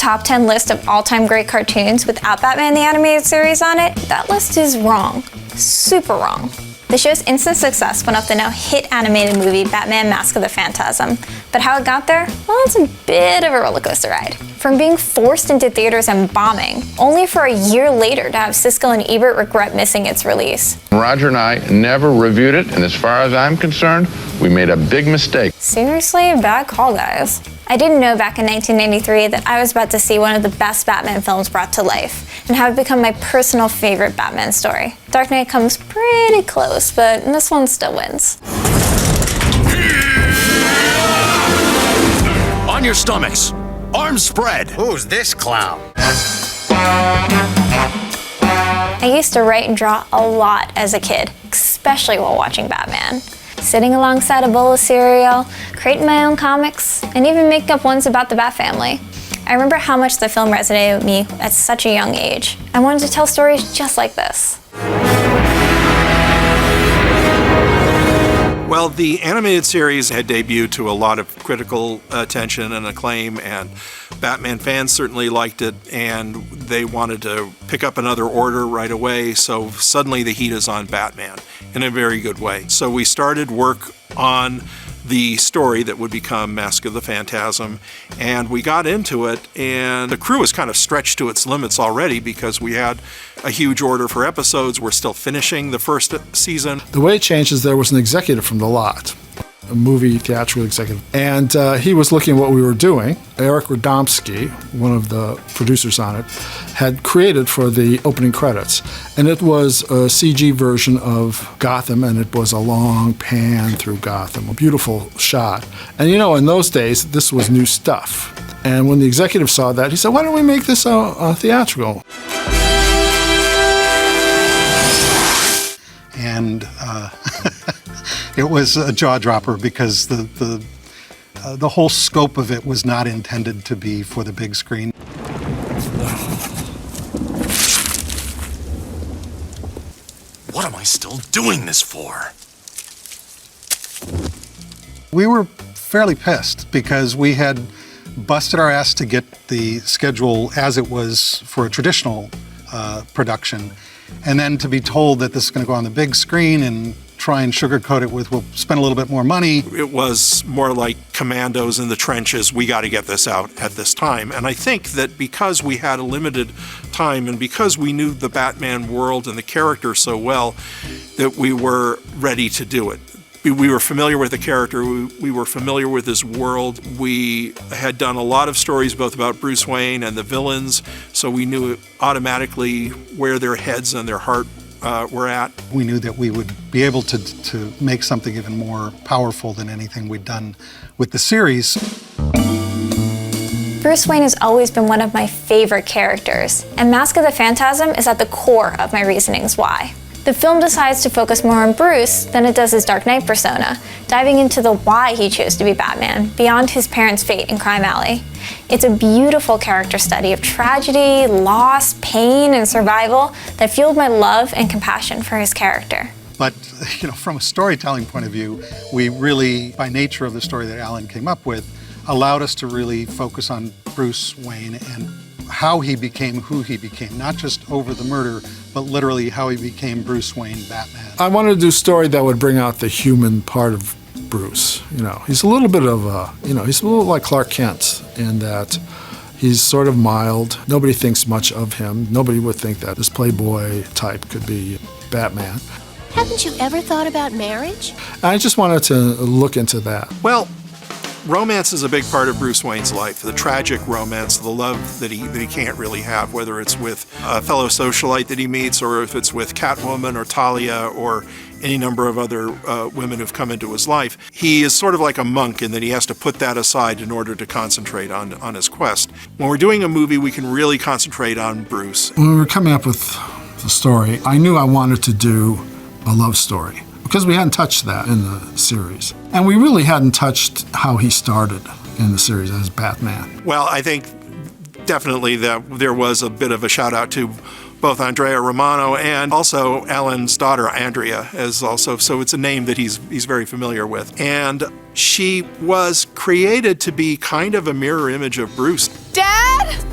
top 10 list of all-time great cartoons without Batman the Animated Series on it, that list is wrong. Super wrong. The show's instant success went off the now hit animated movie Batman Mask of the Phantasm, but how it got there? Well, it's a bit of a roller coaster ride. From being forced into theaters and bombing, only for a year later to have Siskel and Ebert regret missing its release. Roger and I never reviewed it, and as far as I'm concerned, we made a big mistake. Seriously, bad call, guys. I didn't know back in 1993 that I was about to see one of the best Batman films brought to life, and have become my personal favorite Batman story. Dark Knight comes pretty close, but this one still wins. On your stomachs, arms spread. Who's this clown? I used to write and draw a lot as a kid, especially while watching Batman. Sitting alongside a bowl of cereal, creating my own comics, and even making up ones about the Bat family. I remember how much the film resonated with me at such a young age. I wanted to tell stories just like this. Well, the animated series had debuted to a lot of critical attention and acclaim, and Batman fans certainly liked it, and they wanted to pick up another order right away, so suddenly the heat is on Batman in a very good way. So we started work on the story that would become Mask of the Phantasm, and we got into it, and the crew was kind of stretched to its limits already because we had a huge order for episodes. We're still finishing the first season. The way it changed is there was an executive from the lot, a movie theatrical executive, and he was looking at what we were doing. Eric Radomski, one of the producers on it, had created for the opening credits, and it was a CG version of Gotham, and it was a long pan through Gotham, a beautiful shot. And you know, in those days, this was new stuff. And when the executive saw that, he said, "Why don't we make this a theatrical?" And it was a jaw dropper because the whole scope of it was not intended to be for the big screen. What am I still doing this for? We were fairly pissed because we had busted our ass to get the schedule as it was for a traditional production, and then to be told that this is going to go on the big screen and try and sugarcoat it with, we'll spend a little bit more money. It was more like commandos in the trenches. We got to get this out at this time. And I think that because we had a limited time and because we knew the Batman world and the character so well, that we were ready to do it. We were familiar with the character, we were familiar with his world. We had done a lot of stories both about Bruce Wayne and the villains, so we knew automatically where their heads and their heart were at. We knew that we would be able to make something even more powerful than anything we'd done with the series. Bruce Wayne has always been one of my favorite characters, and Mask of the Phantasm is at the core of my reasonings why. The film decides to focus more on Bruce than it does his Dark Knight persona, diving into the why he chose to be Batman, beyond his parents' fate in Crime Alley. It's a beautiful character study of tragedy, loss, pain, and survival that fueled my love and compassion for his character. But, you know, from a storytelling point of view, we really, by nature of the story that Alan came up with, allowed us to really focus on Bruce Wayne and how he became who he became, not just over the murder, but literally how he became Bruce Wayne, Batman. I wanted to do a story that would bring out the human part of Bruce. You know, he's a little bit of a, he's a little like Clark Kent in that he's sort of mild. Nobody thinks much of him. Nobody would think that this playboy type could be Batman. Haven't you ever thought about marriage? I just wanted to look into that. Well, romance is a big part of Bruce Wayne's life, the tragic romance, the love that he can't really have, whether it's with a fellow socialite that he meets or if it's with Catwoman or Talia or any number of other women who've come into his life. He is sort of like a monk in that he has to put that aside in order to concentrate on his quest. When we're doing a movie, we can really concentrate on Bruce. When we were coming up with the story, I knew I wanted to do a love story, because we hadn't touched that in the series. And we really hadn't touched how he started in the series as Batman. Well, I think definitely that there was a bit of a shout out to both Andrea Romano and also Alan's daughter, Andrea, as also, so it's a name that he's very familiar with. And she was created to be kind of a mirror image of Bruce. Dad?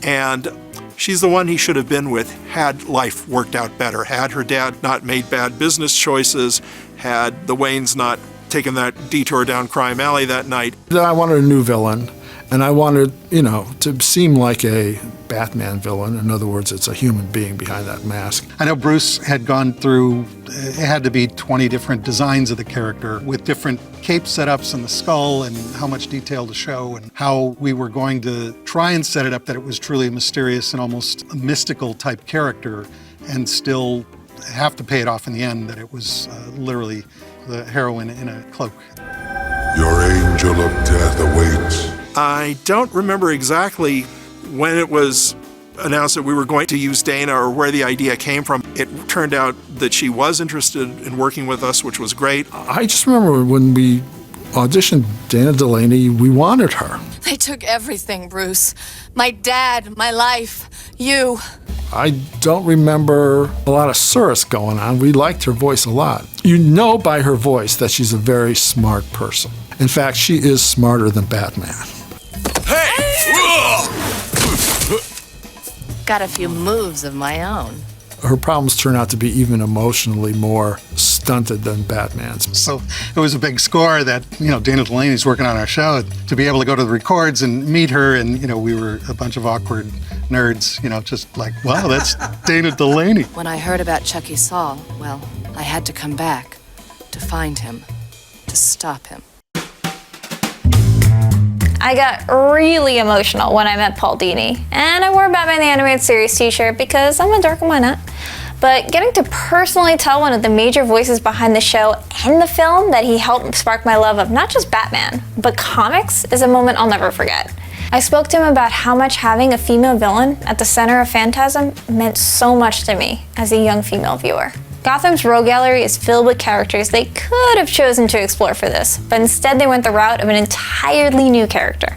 And she's the one he should have been with had life worked out better, had her dad not made bad business choices, had the Waynes not taken that detour down Crime Alley that night. I wanted a new villain, and I wanted, to seem like a Batman villain. In other words, it's a human being behind that mask. I know Bruce had gone through, it had to be 20 different designs of the character with different cape setups and the skull and how much detail to show and how we were going to try and set it up that it was truly a mysterious and almost a mystical type character and still have to pay it off in the end that it was literally the heroine in a cloak. Your angel of death awaits. I don't remember exactly when it was announced that we were going to use Dana or where the idea came from. It turned out that she was interested in working with us, which was great. I just remember when we auditioned Dana Delaney, we wanted her. They took everything, Bruce. My dad, my life, you. I don't remember a lot of Surus going on. We liked her voice a lot. You know by her voice that she's a very smart person. In fact, she is smarter than Batman. Hey! Got a few moves of my own. Her problems turn out to be even emotionally more stunted than Batman's. So it was a big score that, Dana Delaney's working on our show. To be able to go to the records and meet her, and, we were a bunch of awkward nerds, just like, wow, that's Dana Delaney. When I heard about Chucky Saul, well, I had to come back to find him, to stop him. I got really emotional when I met Paul Dini, and I wore a Batman the Animated Series t-shirt because I'm a dork and why not? But getting to personally tell one of the major voices behind the show and the film that he helped spark my love of not just Batman, but comics is a moment I'll never forget. I spoke to him about how much having a female villain at the center of Phantasm meant so much to me as a young female viewer. Gotham's Rogue Gallery is filled with characters they could have chosen to explore for this, but instead they went the route of an entirely new character.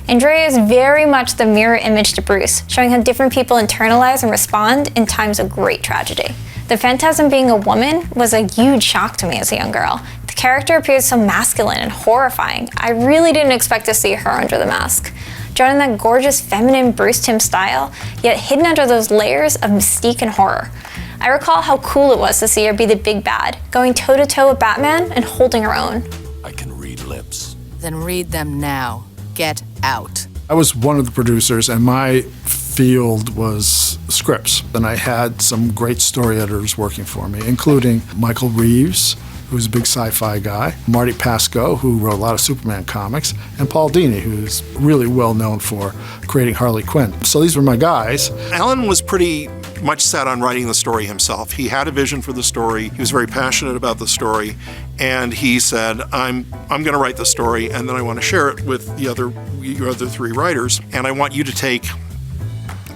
Andrea is very much the mirror image to Bruce, showing how different people internalize and respond in times of great tragedy. The Phantasm being a woman was a huge shock to me as a young girl. The character appeared so masculine and horrifying. I really didn't expect to see her under the mask. Joining that gorgeous feminine Bruce Timm style, yet hidden under those layers of mystique and horror. I recall how cool it was to see her be the big bad, going toe-to-toe with Batman and holding her own. I can read lips. Then read them now. Get out. I was one of the producers, and my field was scripts. And I had some great story editors working for me, including Michael Reeves, who's a big sci-fi guy, Marty Pasco, who wrote a lot of Superman comics, and Paul Dini, who's really well known for creating Harley Quinn. So these were my guys. Alan was pretty much set on writing the story himself. He had a vision for the story. He was very passionate about the story, and he said, I'm going to write the story, and then I want to share it with your other three writers, and I want you to take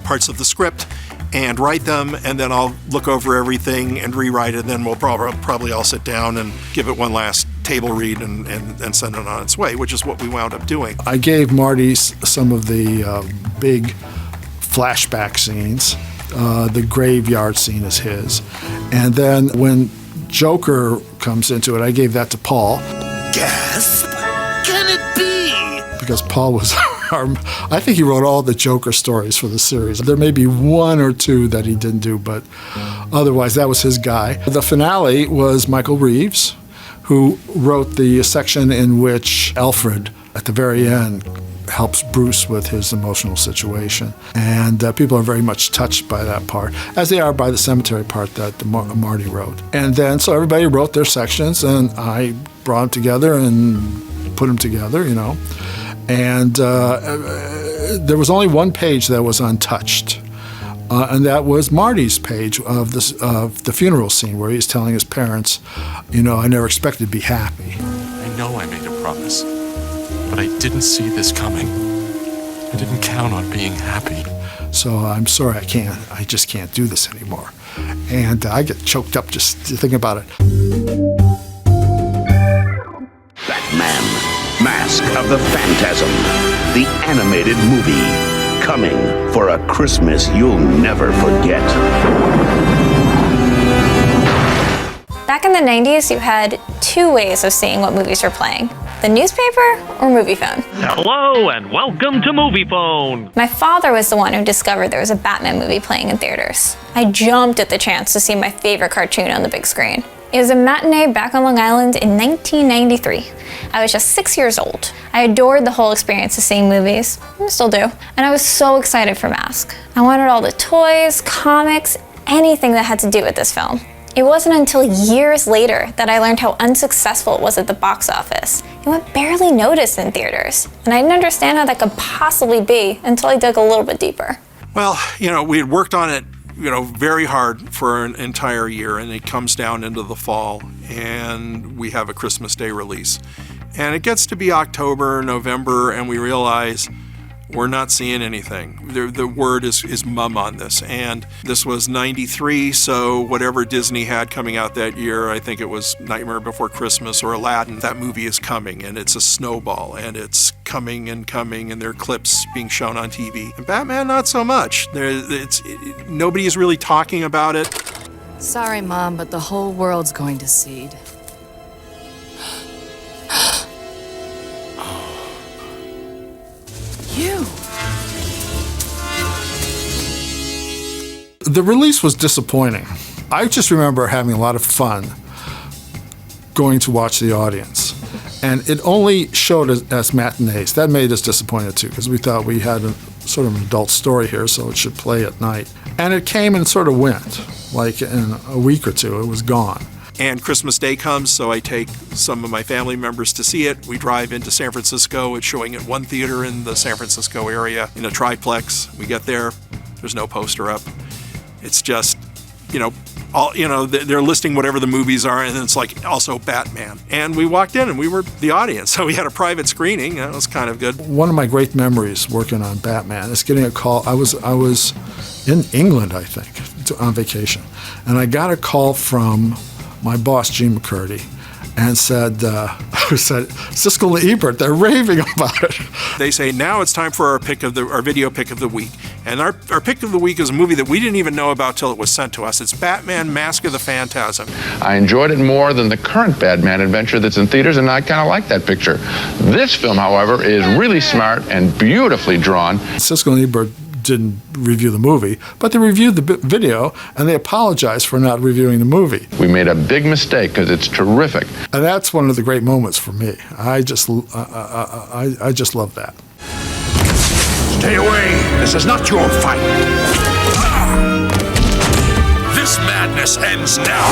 parts of the script and write them, and then I'll look over everything and rewrite it, and then we'll probably all sit down and give it one last table read and send it on its way, which is what we wound up doing. I gave Marty some of the big flashback scenes. The graveyard scene is his. And then when Joker comes into it, I gave that to Paul. Gasp! Can it be? Because Paul was I think he wrote all the Joker stories for the series. There may be one or two that he didn't do, but otherwise that was his guy. The finale was Michael Reeves, who wrote the section in which Alfred, at the very end, helps Bruce with his emotional situation. And people are very much touched by that part, as they are by the cemetery part that Marty wrote. And then, so everybody wrote their sections, and I brought them together and put them together, And there was only one page that was untouched, and that was Marty's page of the funeral scene where he's telling his parents, I never expected to be happy. I know I made a promise, but I didn't see this coming. I didn't count on being happy. So I'm sorry, I just can't do this anymore. And I get choked up just thinking about it. Batman, Mask of the Phantasm, the animated movie, coming for a Christmas you'll never forget. Back in the 90s, you had two ways of seeing what movies were playing. The newspaper or movie phone? Hello and welcome to Movie Phone. My father was the one who discovered there was a Batman movie playing in theaters. I jumped at the chance to see my favorite cartoon on the big screen. It was a matinee back on Long Island in 1993. I was just 6 years old. I adored the whole experience of seeing movies, I still do, and I was so excited for Mask. I wanted all the toys, comics, anything that had to do with this film. It wasn't until years later that I learned how unsuccessful it was at the box office. It went barely noticed in theaters, and I didn't understand how that could possibly be until I dug a little bit deeper. Well, we had worked on it very hard for an entire year, and it comes down into the fall, and we have a Christmas Day release. And it gets to be October, November, and we realize we're not seeing anything. The word is mum on this. And this was 93, so whatever Disney had coming out that year, I think it was Nightmare Before Christmas or Aladdin, that movie is coming, and it's a snowball, and it's coming, and there are clips being shown on TV. And Batman, not so much. Nobody is really talking about it. Sorry, Mom, but the whole world's going to seed. You. The release was disappointing. I just remember having a lot of fun going to watch the audience. And it only showed as matinees. That made us disappointed too, because we thought we had sort of an adult story here, so it should play at night. And it came and sort of went. Like in a week or two, it was gone. And Christmas Day comes, so I take some of my family members to see it. We drive into San Francisco. It's showing at one theater in the San Francisco area in a triplex. We get there, there's no poster up. It's just, they're listing whatever the movies are, and then it's like also Batman. And we walked in and we were the audience, so we had a private screening. That was kind of good. One of my great memories working on Batman is getting a call. I was in England, I think, on vacation, and I got a call from my boss, Gene McCurdy, and said, Siskel and Ebert, they're raving about it. They say, now it's time for our video pick of the week. And our pick of the week is a movie that we didn't even know about till it was sent to us. It's Batman, Mask of the Phantasm. I enjoyed it more than the current Batman adventure that's in theaters, and I kind of like that picture. This film, however, is really smart and beautifully drawn. Siskel and Ebert didn't review the movie, but they reviewed the video, and they apologized for not reviewing the movie. We made a big mistake because it's terrific. And that's one of the great moments for me. I just love that. Stay away. This is not your fight. This madness ends now.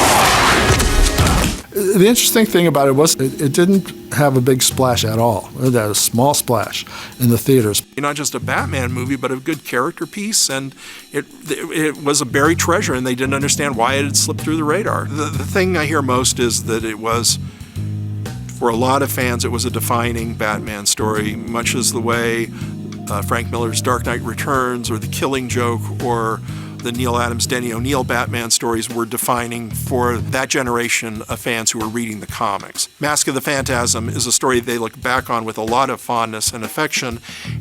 The interesting thing about it was it didn't have a big splash at all. It had a small splash in the theaters. Not just a Batman movie, but a good character piece, and it was a buried treasure, and they didn't understand why it had slipped through the radar. The thing I hear most is that it was, for a lot of fans, it was a defining Batman story, much as the way Frank Miller's Dark Knight Returns or The Killing Joke or the Neil Adams, Denny O'Neil Batman stories were defining for that generation of fans who were reading the comics. Mask of the Phantasm is a story they look back on with a lot of fondness and affection,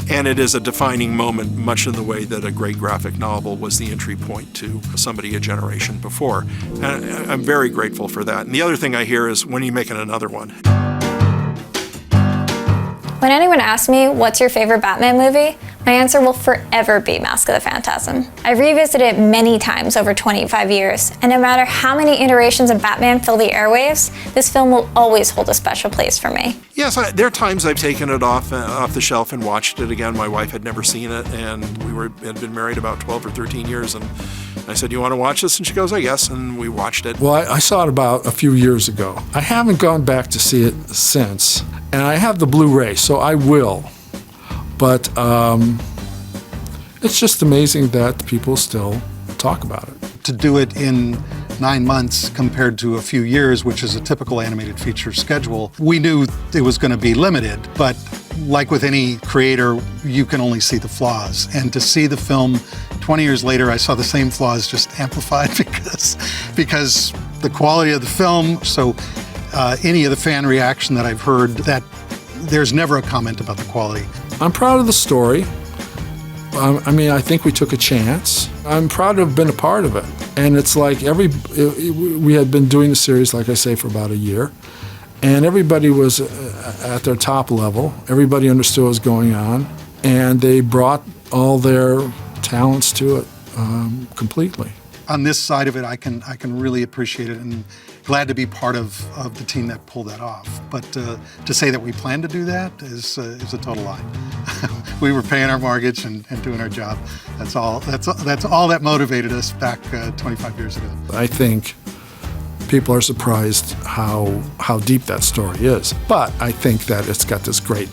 and it is a defining moment, much in the way that a great graphic novel was the entry point to somebody a generation before. And I'm very grateful for that. And the other thing I hear is, when are you making another one? When anyone asks me, what's your favorite Batman movie? My answer will forever be Mask of the Phantasm. I revisited it many times over 25 years, and no matter how many iterations of Batman fill the airwaves, this film will always hold a special place for me. Yes, there are times I've taken it off the shelf and watched it again. My wife had never seen it, and we had been married about 12 or 13 years, and I said, "You want to watch this?" And she goes, "I guess," and we watched it. Well, I saw it about a few years ago. I haven't gone back to see it since, and I have the Blu-ray, so I will. But it's just amazing that people still talk about it. To do it in 9 months compared to a few years, which is a typical animated feature schedule, we knew it was going to be limited, but like with any creator, you can only see the flaws. And to see the film 20 years later, I saw the same flaws just amplified because the quality of the film, so any of the fan reaction that I've heard, that there's never a comment about the quality. I'm proud of the story. I think we took a chance. I'm proud to have been a part of it. And it's like we had been doing the series, like I say, for about a year. And everybody was at their top level. Everybody understood what was going on. And they brought all their talents to it completely. On this side of it, I can really appreciate it and glad to be part of the team that pulled that off. But to say that we plan to do that is a total lie. We were paying our mortgage and doing our job. That's all that motivated us back 25 years ago. I think people are surprised how deep that story is. But I think that it's got this great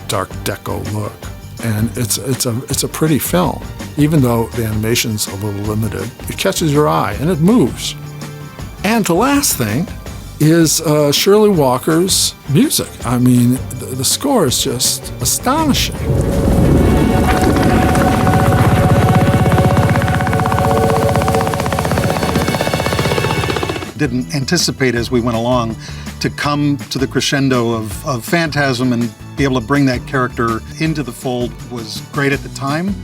dark deco look. And it's a pretty film. Even though the animation's a little limited, it catches your eye and it moves. And the last thing is Shirley Walker's music. I mean, the score is just astonishing. Didn't anticipate as we went along to come to the crescendo of Phantasm and be able to bring that character into the fold was great at the time.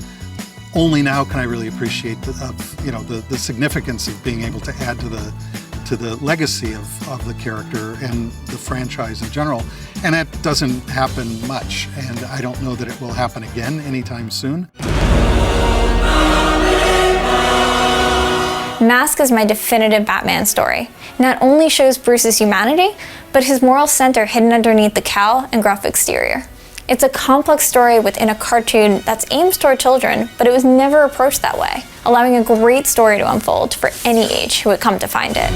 Only now can I really appreciate the significance of being able to add to the legacy of the character and the franchise in general. And that doesn't happen much, and I don't know that it will happen again anytime soon. Mask is my definitive Batman story. It not only shows Bruce's humanity, but his moral center hidden underneath the cowl and gruff exterior. It's a complex story within a cartoon that's aimed toward children, but it was never approached that way, allowing a great story to unfold for any age who would come to find it.